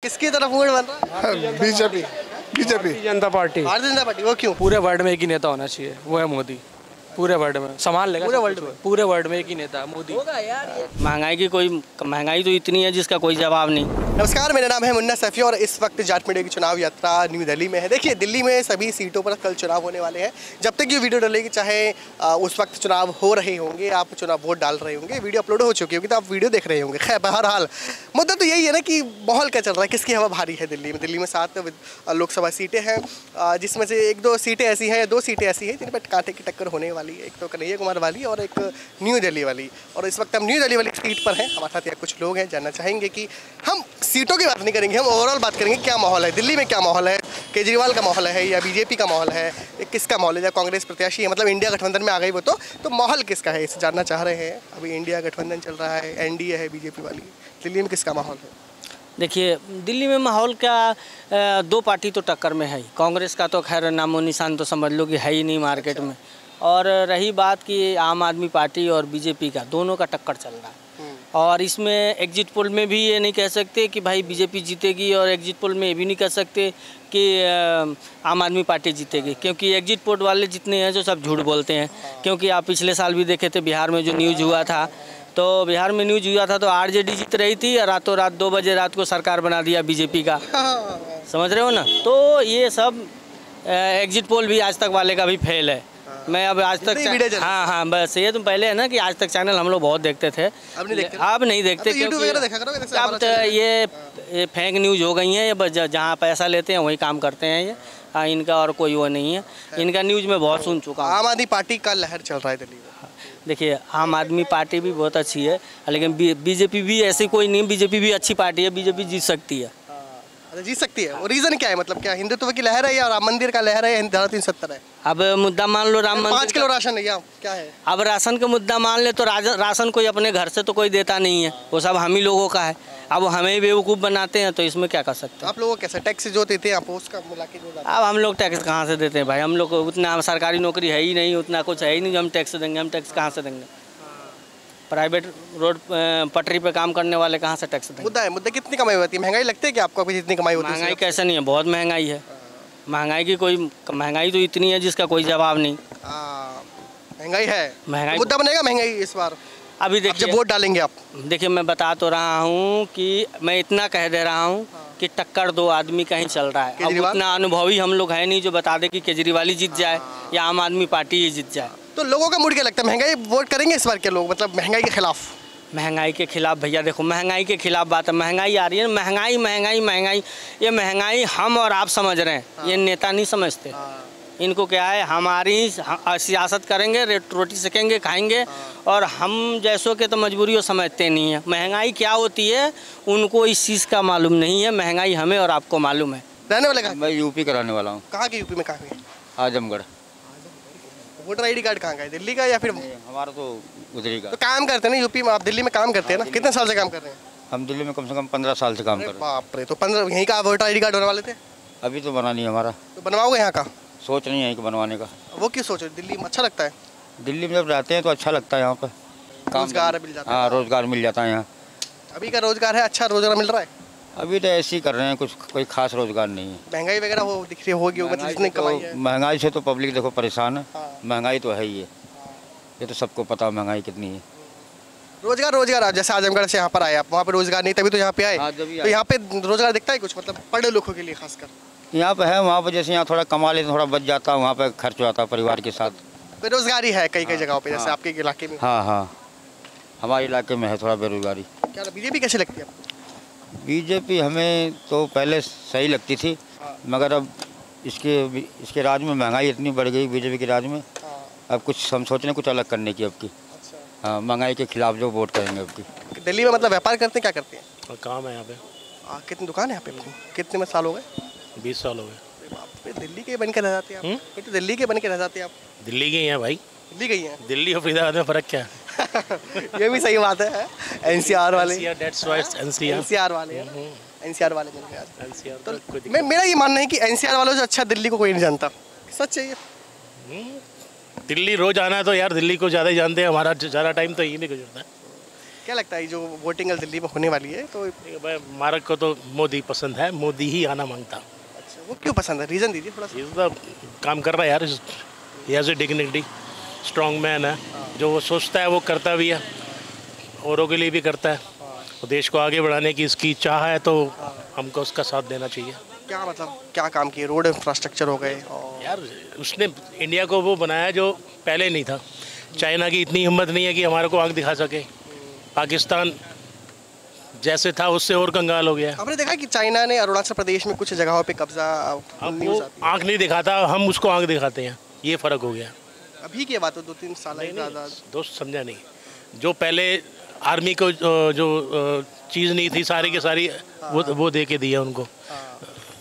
किसकी तरफ वोट बन रहा है? बीजेपी बीजेपी जनता पार्टी। भारतीय जनता पार्टी। वो क्यों? पूरे वर्ल्ड में एक ही नेता होना चाहिए, वो है मोदी। पूरे वर्ल्ड में संभाल लेगा, पूरे वर्ल्ड में एक ही नेता मोदी। महंगाई तो इतनी है जिसका कोई जवाब नहीं। नमस्कार, मेरा नाम है मुन्ना सैफी और इस वक्त जाट मीडिया की चुनाव यात्रा न्यू दिल्ली में है। देखिए, दिल्ली में सभी सीटों पर कल चुनाव होने वाले हैं। जब तक ये वीडियो डलेगी, चाहे उस वक्त चुनाव हो रहे होंगे, आप चुनाव वोट डाल रहे होंगे, वीडियो अपलोड हो चुकी होगी तो आप वीडियो देख रहे होंगे। खैर, बहरहाल मुद्दा तो यही है ना कि माहौल क्या चल रहा है, किसकी हवा भारी है दिल्ली में। दिल्ली में 7 लोकसभा सीटें हैं, जिसमें से 2 सीटें ऐसी हैं, 2 सीटें ऐसी हैं जिन पर कांटे की टक्कर होने वाली है। एक तो कन्हैया कुमार वाली और एक न्यू दिल्ली वाली। और इस वक्त हम न्यू दिल्ली वाली सीट पर हैं। हमारे साथ यहाँ कुछ लोग हैं, जानना चाहेंगे कि हम सीटों की बात नहीं करेंगे, हम ओवरऑल बात करेंगे क्या माहौल है दिल्ली में, क्या माहौल है, केजरीवाल का माहौल है या बीजेपी का माहौल है, किसका माहौल है, या कांग्रेस प्रत्याशी है, मतलब इंडिया गठबंधन में आ गई वो तो माहौल किसका है, इसे जानना चाह रहे हैं। अभी इंडिया गठबंधन चल रहा है, एनडीए है बीजेपी वाली, दिल्ली में किसका माहौल है? देखिए, दिल्ली में माहौल क्या, 2 पार्टी तो टक्कर में है ही। कांग्रेस का तो खैर नामो निशान तो समझ लो कि है ही नहीं मार्केट में। और रही बात कि आम आदमी पार्टी और बीजेपी का, दोनों का टक्कर चल रहा है। और इसमें एग्जिट पोल में भी ये नहीं कह सकते कि भाई बीजेपी जीतेगी, और एग्जिट पोल में ये भी नहीं कह सकते कि आम आदमी पार्टी जीतेगी, क्योंकि एग्जिट पोल वाले जितने हैं जो सब झूठ बोलते हैं। क्योंकि आप पिछले साल भी देखे थे, बिहार में जो न्यूज़ हुआ था, तो बिहार में न्यूज़ हुआ था तो आरजेडी जीत रही थी और रातों रात 2 बजे रात को सरकार बना दिया बीजेपी का। समझ रहे हो ना? तो ये सब एग्जिट पोल भी आज तक वाले का भी फेल है। मैं अब आज तक हाँ बस ये तो पहले है ना कि आज तक चैनल हम लोग बहुत देखते थे, अब नहीं देखते क्योंकि अब तो ये फेक न्यूज़ हो गई हैं। ये बस जहाँ पैसा लेते हैं वही काम करते हैं ये, इनका और कोई वो नहीं है। इनका न्यूज़ में बहुत सुन चुका हूँ। आम आदमी पार्टी का लहर चल रहा है दिल्ली में। देखिए, आम आदमी पार्टी भी बहुत अच्छी है, लेकिन बीजेपी भी ऐसी कोई नहीं, बीजेपी भी अच्छी पार्टी है, बीजेपी जीत सकती है। जीत सकती है। और रीजन क्या है, मतलब क्या हिंदुत्व की लहर है या राम मंदिर का लहर है, धारा 370 है? अब मुद्दा मान लो राम मंदिर 5 किलो राशन है या क्या है? अब राशन का मुद्दा मान ले तो राशन कोई अपने घर से तो कोई देता नहीं है, वो सब हम ही लोगों का है। अब हमें ही बेवकूफ़ बनाते हैं, तो इसमें क्या कर सकते हैं? आप लोगों कैसे टैक्स जो देते हैं आप उसका मिला के जो? अब हम लोग टैक्स कहाँ से देते हैं भाई? हम लोग को उतना सरकारी नौकरी है ही नहीं, उतना कुछ है ही नहीं जो हम टैक्स देंगे। हम टैक्स कहाँ से देंगे? प्राइवेट रोड पटरी पे काम करने वाले कहाँ से टैक्स देंगे? मुद्दा कितनी कमाई होती है? महंगाई लगती है कि आपको जितनी कमाई होती है? महंगाई कैसे नहीं है, बहुत महंगाई है। महंगाई तो इतनी है जिसका कोई जवाब नहीं। महंगाई है, महंगाई मुद्दा बनेगा महंगाई इस बार। अभी देखिए, जब वोट डालेंगे आप, देखिए मैं बता तो रहा हूँ कि मैं इतना कह दे रहा हूँ कि टक्कर 2 आदमी का ही चल रहा है। अब उतना अनुभवी हम लोग है नहीं जो बता दे कि केजरीवाल ही जीत जाए या आम आदमी पार्टी ही जीत जाए। तो लोगों का मूड क्या लगता है? महंगाई वोट करेंगे इस बार के लोग, मतलब महंगाई के खिलाफ? महंगाई के खिलाफ भैया देखो, महंगाई के खिलाफ बात है। महंगाई आ रही है, महंगाई ये महंगाई हम और आप समझ रहे हैं, ये नेता नहीं समझते। इनको क्या है, हमारी सियासत करेंगे, रोटी सेकेंगे, खाएंगे, और हम जैसों के तो मजबूरी समझते नहीं है। महंगाई क्या होती है उनको इस चीज़ का मालूम नहीं है। महंगाई हमें और आपको मालूम है। रहने वाले कहाँ? मैं यूपी का रहने वाला हूँ। कहाँ के यूपी में? कहाँ के? आजमगढ़। वोटर ID कार्ड कहाँ का है? दिल्ली का या फिर? हमारा तो उधरी का। तो काम करते हैं ना यूपी में, आप दिल्ली में काम करते हैं ना? कितने साल से काम कर रहे हैं? हम दिल्ली में कम से कम 15 साल से काम कर रहे हैं। बाप रे, तो 15 यहीं का वोटर ID कार्ड बनवा लेते? अभी तो बना नहीं हमारा। तो बनवाओगे यहाँ का? सोच नहीं है कि बनवाने का। वो क्यों सोच रहे? दिल्ली में अच्छा लगता है? दिल्ली में जब रहते हैं तो अच्छा लगता है, यहाँ पर रोजगार मिल जाता है। हाँ, रोजगार मिल जाता है यहाँ। अभी का रोजगार है, अच्छा रोजगार मिल रहा है? अभी तो ऐसे ही कर रहे हैं, कुछ कोई खास रोजगार नहीं है। महंगाई वगैरह वो दिख रही होगी, मतलब जितनी कमाई है। महंगाई से तो पब्लिक देखो परेशान है। महंगाई तो है ही है, ये तो सबको पता महंगाई कितनी है। रोजगार आप जैसे आजमगढ़ से यहाँ पर आए, आप वहाँ पे रोजगार नहीं तभी तो यहाँ पे आए। तो यहाँ पे रोजगार दिखता है कुछ, मतलब पढ़े लोगों के लिए खासकर? यहाँ पे है, वहाँ पर जैसे यहाँ थोड़ा कमा लेते थोड़ा बच जाता है, वहाँ पे खर्च होता है परिवार के साथ। बेरोजगारी है कई जगहों पे, जैसे आपके इलाके में? हाँ, हमारे इलाके में है थोड़ा बेरोजगारी। क्या बीजेपी कैसे लगती है आपको? बीजेपी हमें तो पहले सही लगती थी, मगर अब इसके राज में महंगाई इतनी बढ़ गई बीजेपी के राज में। अब कुछ हम सोच रहे हैं कुछ अलग करने की अब की। हाँ, महंगाई के खिलाफ जो वोट करेंगे अब की। दिल्ली में मतलब व्यापार करते हैं, क्या करते हैं? काम है यहाँ पे। कितनी दुकान है यहाँ पे? कितने में साल हो गए? 20 साल हो गए। दिल्ली के बन के रह जाते हैं आप? ये तो दिल्ली के बन के रह जाते हैं आप। दिल्ली के हैं भाई। दिल्ली गई हैं? दिल्ली और फरीदाबाद में फ़र्क क्या है? ये भी सही बात है। NCR वाले, NCR वाले NCR वाले मिल गए आज। तो मेरा ये मानना है कि NCR वालों से अच्छा दिल्ली को कोई नहीं जानता। सच है ये? दिल्ली रोज आना है तो यार दिल्ली को ज़्यादा ही जानते हैं, हमारा ज़्यादा टाइम तो यही नहीं गुजरता है। क्या लगता है जो वोटिंग दिल्ली में होने वाली है तो भाई हमारा को तो मोदी पसंद है, मोदी ही आना मांगता। अच्छा, वो क्यों पसंद है, रीज़न दीजिए थोड़ा सा। इस काम कर रहा है यार, as a dignity, strong man है, जो वो सोचता है वो करता भी है, औरों के लिए भी करता है, और देश को आगे बढ़ाने की इसकी चाह है, तो हमको उसका साथ देना चाहिए। क्या मतलब क्या काम किए, रोड इंफ्रास्ट्रक्चर हो गए और यार उसने इंडिया को वो बनाया जो पहले नहीं था। चाइना की इतनी हिम्मत नहीं है कि हमारे को आँख दिखा सके, पाकिस्तान जैसे था उससे और कंगाल हो गया। आपने देखा कि चाइना ने अरुणाचल प्रदेश में कुछ जगहों पे कब्जा, अब वो आँख नहीं दिखाता, हम उसको आँख दिखाते हैं, ये फ़र्क हो गया। अभी की बात हो 2-3 साल ज़्यादा। दोस्त समझा नहीं, जो पहले आर्मी को जो चीज़ नहीं थी सारी की सारी वो दे के दिया उनको,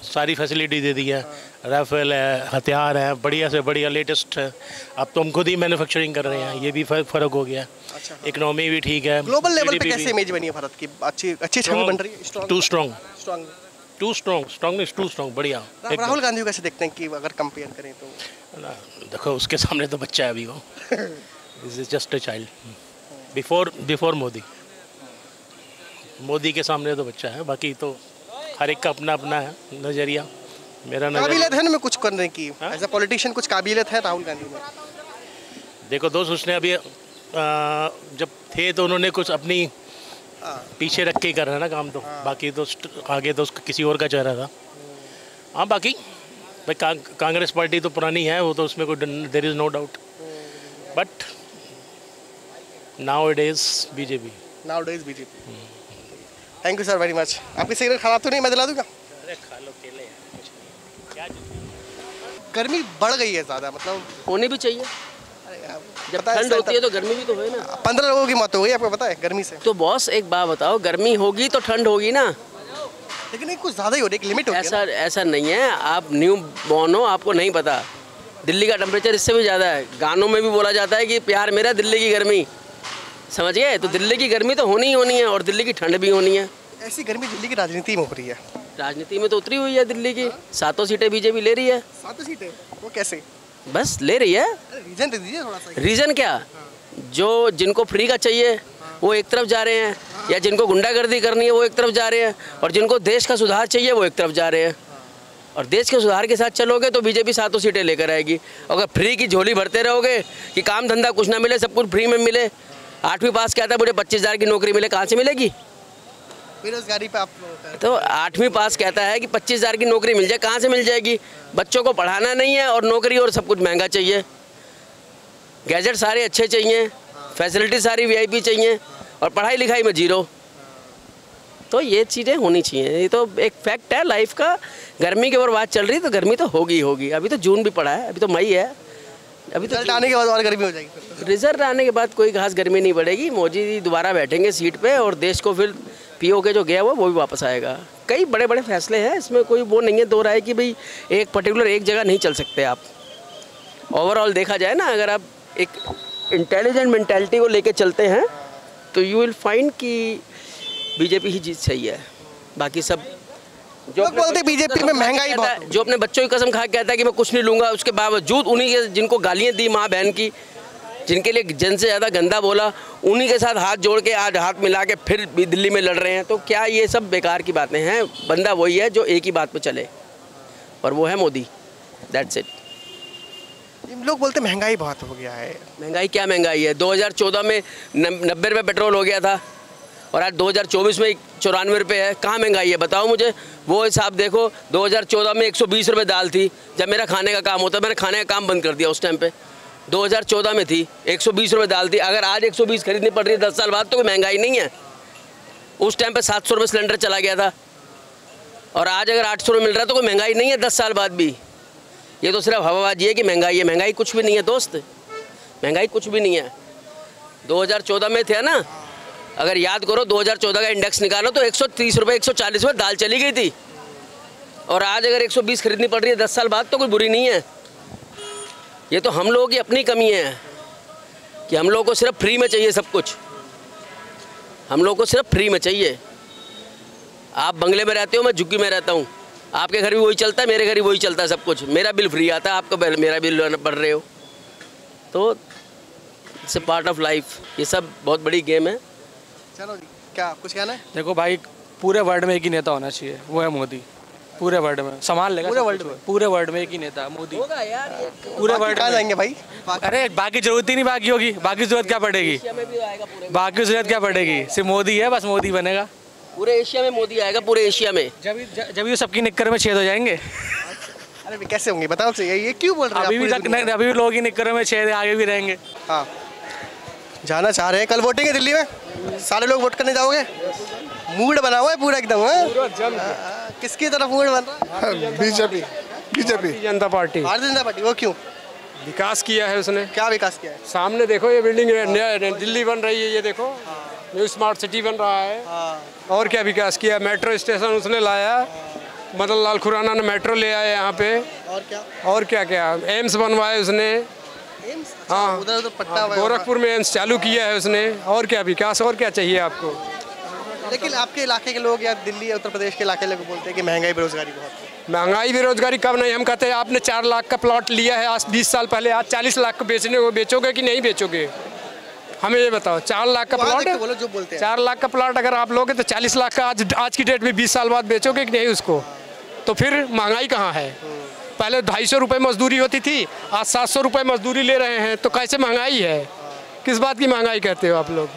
सारी फैसिलिटी दे दी है, राइफल है, हथियार है, बढ़िया से बढ़िया लेटेस्ट है। अब तो हम खुद ही मैन्युफैक्चरिंग कर रहे हैं, ये भी फ़र्क हो गया। अच्छा, इकोनॉमी भी ठीक है। ग्लोबल लेवल पे कैसे इमेज बनी है भारत की, अच्छी छवि बन रही है? टू स्ट्रॉन्ग बढ़िया। राहुल गांधी को कैसे देखते हैं कि अगर कंपेयर करें तो? ना देखो, उसके सामने तो बच्चा है अभी वो, this is just a child before Modi के सामने तो बच्चा है, बाकी तो हर एक का अपना अपना है नज़रिया। मेरा काबिलियत है ना में कुछ करने की, एज अ पॉलिटिशियन कुछ काबिलियत है राहुल गांधी में? देखो दोस्त, उसने अभी जब थे तो उन्होंने कुछ अपनी पीछे रख के ही कर रहा है ना काम, तो बाकी तो आगे तो किसी और का चेहरा था। हाँ, बाकी भाई कांग्रेस पार्टी तो पुरानी है, वो तो उसमें कोई there is no doubt, but now it is BJP. Thank you sir very much. आपकी सिगरेट खराब तो नहीं, मैं दिला दूंगा। अरे खा लो केले क्या। गर्मी बढ़ गई है ज़्यादा, मतलब होनी भी चाहिए। जब पता है ठंड होती है तो गर्मी भी तो है ना। 15 लोगों की मौत हो गई, आपको पता है गर्मी से। तो बॉस एक बात बताओ, गर्मी होगी तो ठंड होगी ना। लेकिन कुछ ज़्यादा ही हो रही है, एक लिमिट होती है। ऐसा नहीं है, आप न्यू बॉर्न हो, आपको नहीं पता। दिल्ली का टेम्परेचर इससे भी ज़्यादा है। गानों में भी बोला जाता है कि प्यार मेरा दिल्ली की गर्मी, समझ गए? तो दिल्ली की गर्मी तो होनी ही होनी है, और दिल्ली की ठंड भी होनी है। ऐसी गर्मी दिल्ली की राजनीति में हो रही है। राजनीति में तो उतरी हुई है दिल्ली की, 7 सीटें बीजेपी ले रही है। 7 सीटें? वो कैसे? बस ले रही है। रीज़न दे दीजिए थोड़ा सा। रीज़न क्या? जो जिनको फ्री का चाहिए वो एक तरफ जा रहे हैं, या जिनको गुंडागर्दी करनी है वो एक तरफ जा रहे हैं, और जिनको देश का सुधार चाहिए वो एक तरफ जा रहे हैं। और देश के सुधार के साथ चलोगे तो बीजेपी 7 सीटें लेकर आएगी। अगर फ्री की झोली भरते रहोगे कि काम धंधा कुछ ना मिले, सब कुछ फ्री में मिले, 8वीं पास कहता है मुझे 25,000 की नौकरी मिले, कहाँ से मिलेगी? बेरोजगारी पे आप तो 8वीं पास कहता है कि 25,000 की नौकरी मिल जाए, कहाँ से मिल जाएगी? बच्चों को पढ़ाना नहीं है, और नौकरी और सब कुछ महंगा चाहिए, गैजेट सारे अच्छे चाहिए, फैसिलिटी सारी वीआईपी चाहिए, और पढ़ाई लिखाई में जीरो। तो ये चीज़ें होनी चाहिए, ये तो एक फैक्ट है लाइफ का। गर्मी के ऊपर बात चल रही, तो गर्मी तो होगी। अभी तो जून भी पड़ा है, अभी तो मई है, अभी तो रिजल्ट आने के बाद और गर्मी हो जाएगी। रिजल्ट आने के बाद कोई खास गर्मी नहीं पड़ेगी। मोदी जी दोबारा बैठेंगे सीट पे, और देश को फिर पीओके जो गया वो भी वापस आएगा। कई बड़े बड़े फैसले हैं, इसमें कोई वो नहीं है दो राय कि भाई एक पर्टिकुलर एक जगह नहीं चल सकते आप। ओवरऑल देखा जाए ना, अगर आप एक इंटेलिजेंट मेंटालिटी को लेके चलते हैं तो यू विल फाइंड कि बीजेपी ही जीत सही है। बाकी सब जो बोलते बीजेपी में महंगाई बहुत, जो अपने बच्चों की कसम खा के कहता है कि मैं कुछ नहीं लूँगा, उसके बावजूद उन्हीं के जिनको गालियाँ दी माँ बहन की, जिनके लिए जन से ज़्यादा गंदा बोला, उन्हीं के साथ हाथ जोड़ के आज हाथ मिला के फिर भी दिल्ली में लड़ रहे हैं। तो क्या ये सब बेकार की बातें हैं? बंदा वही है जो एक ही बात पे चले, और वो है मोदी। That's it. लोग बोलते महंगाई बहुत हो गया है। महंगाई क्या महंगाई है? 2014 में 90 रुपये पेट्रोल हो गया था, और आज 2024 में 94 रुपये है। कहाँ महंगाई है बताओ मुझे? वो हिसाब देखो, 2014 में 120 रुपये दाल थी। जब मेरा खाने का काम होता, मैंने खाने का काम बंद कर दिया। उस टाइम पे 2014 में थी 120 रुपये दाल थी। अगर आज 120 खरीदनी पड़ रही है 10 साल बाद, तो कोई महंगाई नहीं है। उस टाइम पे 700 रुपये सिलेंडर चला गया था, और आज अगर 800 रुपये मिल रहा है तो कोई महंगाई नहीं है 10 साल बाद भी। ये तो सिर्फ हवाबाजी है कि महंगाई है। महंगाई कुछ भी नहीं है दोस्त, महंगाई कुछ भी नहीं है। 2014 में थे ना, अगर याद करो 2014 का इंडेक्स निकालो तो 130 रुपये 140 रुपये दाल चली गई थी, और आज अगर 120 खरीदनी पड़ रही है 10 साल बाद, तो कोई बुरी नहीं है। ये तो हम लोगों की अपनी कमी है कि हम लोगों को सिर्फ फ्री में चाहिए सब कुछ। हम लोगों को सिर्फ फ्री में चाहिए। आप बंगले में रहते हो, मैं झुग्गी में रहता हूँ, आपके घर भी वही चलता है, मेरे घर भी वही चलता है, सब कुछ। मेरा बिल फ्री आता है, आपको मेरा बिल भर रहे हो। तो it's a part of life. ये सब बहुत बड़ी गेम है, चलो जी, क्या कुछ कहना है? देखो भाई, पूरे वर्ल्ड में एक ही नेता होना चाहिए, वो है मोदी। पूरे वर्ल्ड में संभाल लेगा, पूरे वर्ल्ड में एक ही नेता मोदी होगा यार। पूरे वर्ल्ड कहाँ जाएंगे भाई? अरे बाकी जरूरत ही नहीं बाकी होगी, बाकी जरूरत क्या पड़ेगी, बाकी जरूरत क्या पड़ेगी, सिर्फ मोदी है, बस मोदी बनेगा। पूरे एशिया में मोदी आएगा, पूरे एशिया में। जब ये सबकी निक्कर में छेद हो जाएंगे। अरे कैसे होंगे बताओ सही, ये क्यों बोल रहे हैं? अभी भी लोग ही निक्कर में छेद, आगे भी रहेंगे। हाँ, जाना चाह रहे हैं। कल वोटिंग है दिल्ली में, सारे लोग वोट करने जाओगे? मूड बना हुआ है पूरा एकदम। किसकी तरफ मूड बन रहा है? बीजेपी जनता पार्टी। भारतीय जनता पार्टी। वो क्यों? विकास किया है उसने। क्या विकास किया है? सामने देखो, ये बिल्डिंग दिल्ली बन रही है, ये देखो, न्यू स्मार्ट सिटी बन रहा है। और क्या विकास किया? मेट्रो स्टेशन उसने लाया, मदन लाल खुराना ने मेट्रो ले आया यहाँ पे। और क्या क्या एम्स बनवाए उसने। हाँ, उधर पटना गोरखपुर में एम्स चालू किया है उसने। और क्या विकास, और क्या चाहिए आपको? लेकिन आपके इलाके के लोग या दिल्ली या उत्तर प्रदेश के इलाके के लोग बोलते हैं कि महंगाई बेरोजगारी बहुत है। महंगाई बेरोजगारी कब नहीं, हम कहते हैं आपने 4 लाख का प्लॉट लिया है आज 20 साल पहले, आज 40 लाख को बेचने को बेचोगे कि नहीं बेचोगे? हमें ये बताओ। 4 लाख का प्लॉट है, जो बोलते हैं 4 लाख का प्लॉट अगर आप लोगे तो 40 लाख का आज की डेट में 20 साल बाद बेचोगे कि नहीं उसको? तो फिर महंगाई कहाँ है? पहले 250 रुपये मजदूरी होती थी, आज 700 रुपये मजदूरी ले रहे हैं, तो कैसे महंगाई है? किस बात की महंगाई कहते हो आप लोग?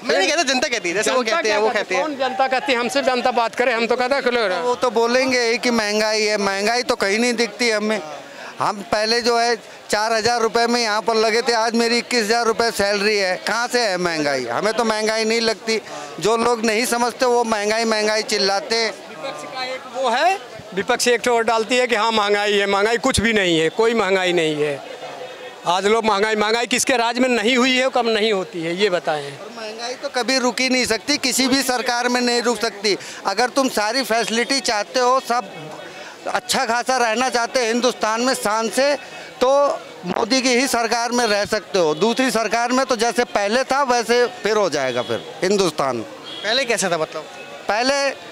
मैं नहीं कहता, जनता कहती है, जैसे वो कहते हैं, वो कहते हैं। कौन जनता कहती है? हमसे जनता बात करे, हम तो कहते हैं वो तो बोलेंगे ही कि महंगाई है। महंगाई तो कहीं नहीं दिखती हमें। हम पहले जो है 4000 रुपये में यहाँ पर लगे थे, आज मेरी 21,000 रुपये सैलरी है। कहाँ से है महंगाई? हमें तो महंगाई नहीं लगती। जो लोग नहीं समझते वो महंगाई महंगाई चिल्लाते। विपक्ष का एक वो है, विपक्ष एक ठोर डालती है कि हाँ महंगाई है। महंगाई कुछ भी नहीं है, कोई महंगाई नहीं है। आज लोग महंगाई किसके राज में नहीं हुई है, कब नहीं होती है, ये बताएं। महंगाई तो कभी रुक ही नहीं सकती, किसी भी सरकार में नहीं रुक सकती। अगर तुम सारी फैसिलिटी चाहते हो, सब अच्छा खासा रहना चाहते हैं हिंदुस्तान में शान से, तो मोदी की ही सरकार में रह सकते हो। दूसरी सरकार में तो जैसे पहले था वैसे फिर हो जाएगा। फिर हिंदुस्तान पहले कैसा था? मतलब पहले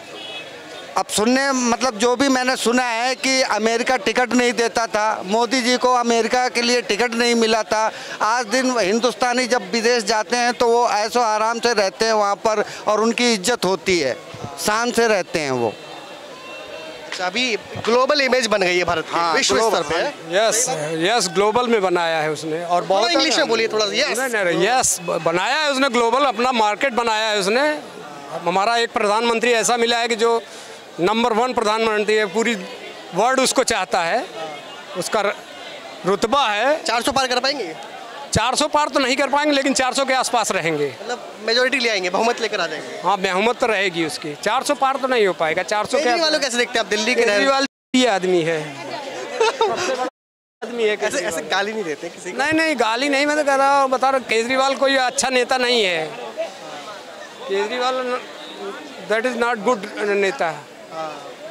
अब सुनने मतलब जो भी मैंने सुना है कि अमेरिका टिकट नहीं देता था, मोदी जी को अमेरिका के लिए टिकट नहीं मिला था। आज दिन हिंदुस्तानी जब विदेश जाते हैं तो वो ऐसो आराम से रहते हैं वहाँ पर, और उनकी इज्जत होती है, शान से रहते हैं वो। अभी ग्लोबल इमेज बन गई है भारत की, विश्व स्तर पे। यस ग्लोबल में बनाया है उसने। और बहुत इंग्लिश में बोलिए थोड़ा। यस बनाया है उसने, ग्लोबल अपना मार्केट बनाया है उसने। हमारा एक प्रधानमंत्री ऐसा मिला है कि जो नंबर 1 प्रधानमंत्री है, पूरी वर्ल्ड उसको चाहता है, उसका रुतबा है। 400 पार कर पाएंगे? 400 पार तो नहीं कर पाएंगे, लेकिन 400 के आसपास रहेंगे। मतलब मेजोरिटी ले आएंगे, बहुमत लेकर आ जाएंगे। हाँ, बहुमत तो रहेगी उसकी। 400 पार तो नहीं हो पाएगा। 400 के वालों कैसे देखते हैं आप? दिल्ली के केजरीवाल आदमी है, आदमी है। ऐसे गाली नहीं देते किसी को? नहीं, गाली नहीं, मैं तो कह रहा हूँ, बता रहा, केजरीवाल कोई अच्छा नेता नहीं है। Kejriwal that is not good नेता।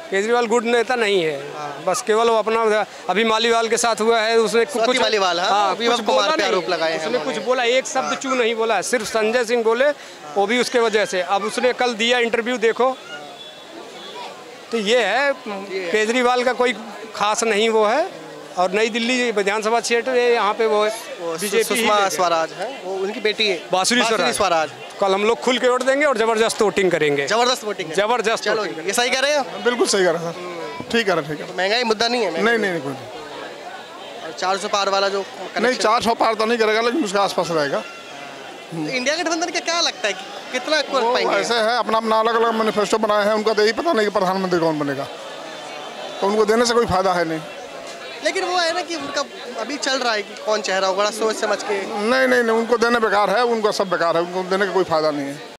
केजरीवाल गुड नेता नहीं है। बस केवल वो अपना, अभी मालीवाल के साथ हुआ है, उसने कुछ मालीवाल, हाँ, कुछ बोला नहीं, आरोप लगाए उसने कुछ बोला, एक शब्द चू नहीं बोला, सिर्फ संजय सिंह बोले, वो भी उसके वजह से। अब उसने कल दिया इंटरव्यू, देखो तो ये है, केजरीवाल का कोई खास नहीं वो है। और नई दिल्ली विधानसभा क्षेत्र है, यहाँ पे वो बीजेपी सुषमा स्वराज है, वो उनकी बेटी है, बांसुरी स्वराज। कल हम लोग खुल के वोट देंगे और जबरदस्त वोटिंग करेंगे। जबरदस्त वोटिंग, जबरदस्त। चलो, ये सही कह रहे हैं? बिल्कुल सही कह रहे हैं सर, ठीक है, ठीक है। महंगाई मुद्दा नहीं है? नहीं कोई। और 400 पार वाला जो नहीं, 400 पार तो नहीं करेगा, लेकिन उसके आसपास रहेगा। इंडिया गठबंधन का क्या लगता है कि कितना कर पाएंगे? ऐसे है, अपना अलग अलग मैनिफेस्टो बनाए हैं, उनका तो यही पता नहीं कि प्रधानमंत्री कौन बनेगा, तो उनको देने से कोई फायदा है नहीं। लेकिन वो है ना कि उनका अभी चल रहा है कि कौन चेहरा होगा, सोच समझ के। नहीं, उनको देने बेकार है, उनको सब बेकार है, उनको देने का कोई फायदा नहीं है।